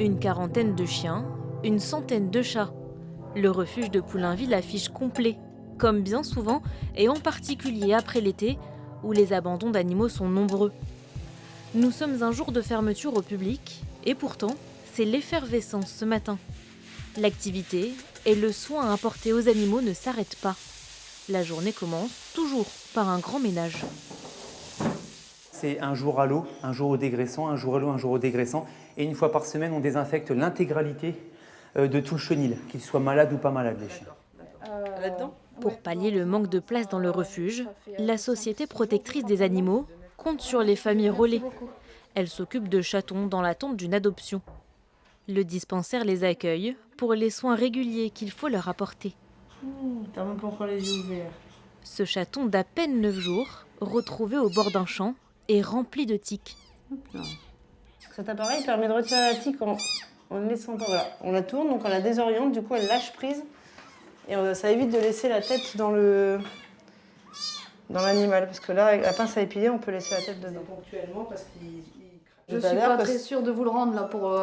Une quarantaine de chiens, une centaine de chats. Le refuge de Poulainville affiche complet, comme bien souvent, et en particulier après l'été, où les abandons d'animaux sont nombreux. Nous sommes un jour de fermeture au public, et pourtant, c'est l'effervescence ce matin. L'activité et le soin apporté aux animaux ne s'arrêtent pas. La journée commence toujours par un grand ménage. C'est un jour à l'eau, un jour au dégraissant, un jour à l'eau, un jour au dégraissant. Et une fois par semaine, on désinfecte l'intégralité de tout le chenil, qu'ils soient malades ou pas malades, les chiens. Pour pallier le manque de place dans le refuge, la Société protectrice des animaux compte sur les familles relais. Elle s'occupe de chatons dans l'attente d'une adoption. Le dispensaire les accueille pour les soins réguliers qu'il faut leur apporter. T'as même pas encore les yeux ouverts. Ce chaton d'à peine 9 jours, retrouvé au bord d'un champ, est rempli de tiques. Cet appareil permet de retirer la tique en ne laissant pas. Voilà. On la tourne, donc on la désoriente, du coup elle lâche prise. Et ça évite de laisser la tête dans l'animal. Parce que là, avec la pince à épiler, on peut laisser la tête dedans. Ponctuellement, parce qu'il Je suis pas très sûre de vous le rendre là pour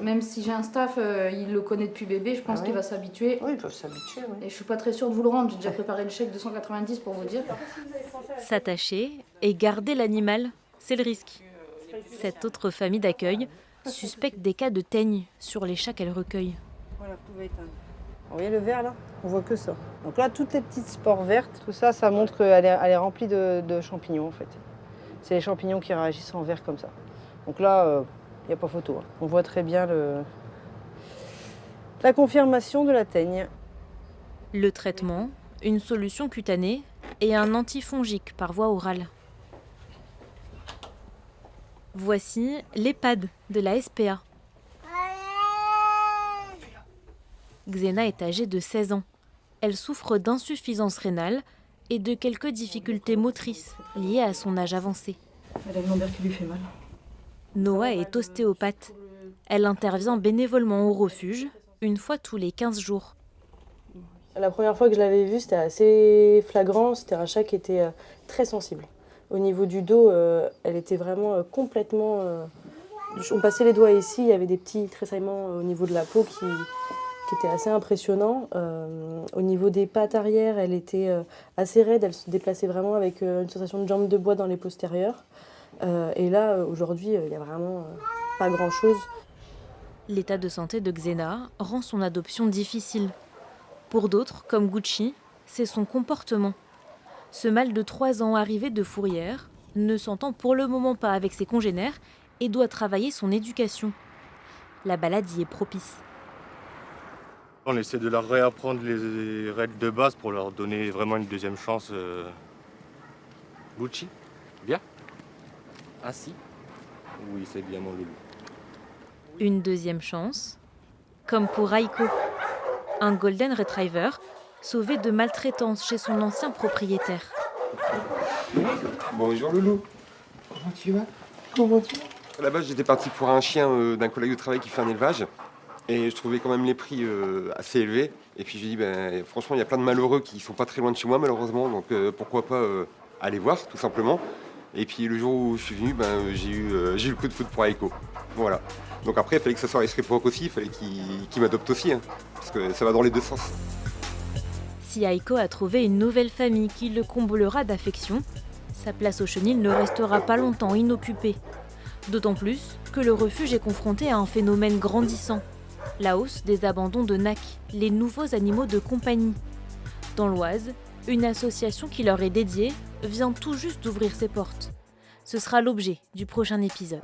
même si j'ai un staff, il le connaît depuis bébé, je pense qu'il va s'habituer. Oui, ils peuvent s'habituer. Oui. Et je suis pas très sûre de vous le rendre, j'ai déjà préparé le chèque de 190 pour vous dire. S'attacher et garder l'animal, c'est le risque. Cette autre famille d'accueil suspecte des cas de teigne sur les chats qu'elle recueille. Voilà, vous pouvez éteindre. Vous voyez le vert là? On voit que ça. Donc là, toutes les petites spores vertes, tout ça, ça montre qu'elle est remplie de champignons en fait. C'est les champignons qui réagissent en vert comme ça. Donc là, il n'y a pas photo. Hein. On voit très bien la confirmation de la teigne. Le traitement, une solution cutanée et un antifongique par voie orale. Voici l'EHPAD de la SPA. Xena est âgée de 16 ans. Elle souffre d'insuffisance rénale et de quelques difficultés motrices liées à son âge avancé. Elle a le lombaire qui lui fait mal. Noah est ostéopathe. Elle intervient bénévolement au refuge, une fois tous les 15 jours. La première fois que je l'avais vue, c'était assez flagrant. C'était un chat qui était très sensible. Au niveau du dos, elle était vraiment complètement... On passait les doigts ici, il y avait des petits tressaillements au niveau de la peau qui étaient assez impressionnants. Au niveau des pattes arrière, elle était assez raide. Elle se déplaçait vraiment avec une sensation de jambe de bois dans les postérieurs. Et là, aujourd'hui, il n'y a vraiment pas grand-chose. L'état de santé de Xena rend son adoption difficile. Pour d'autres, comme Gucci, c'est son comportement. Ce mâle de 3 ans arrivé de Fourrière ne s'entend pour le moment pas avec ses congénères et doit travailler son éducation. La balade y est propice. On essaie de leur réapprendre les règles de base pour leur donner vraiment une deuxième chance. Gucci, bien. Assis. Oui, c'est bien mon loulou. Une deuxième chance, comme pour Aiko, un golden retriever sauvé de maltraitance chez son ancien propriétaire. Bonjour loulou. Comment tu vas? Comment tu vas? À la base, j'étais parti pour un chien d'un collègue de travail qui fait un élevage. Et je trouvais quand même les prix assez élevés. Et puis j'ai dit, franchement, il y a plein de malheureux qui sont pas très loin de chez moi, malheureusement. Donc pourquoi pas aller voir, tout simplement. Et puis le jour où je suis venu, j'ai eu le coup de foudre pour Aiko. Voilà. Donc après, il fallait que ça soit réciproque aussi, il fallait qu'il m'adopte aussi. Hein, parce que ça va dans les deux sens. Si Aiko a trouvé une nouvelle famille qui le comblera d'affection, sa place au chenil ne restera pas longtemps inoccupée. D'autant plus que le refuge est confronté à un phénomène grandissant. La hausse des abandons de NAC, les nouveaux animaux de compagnie. Dans l'Oise, une association qui leur est dédiée vient tout juste d'ouvrir ses portes. Ce sera l'objet du prochain épisode.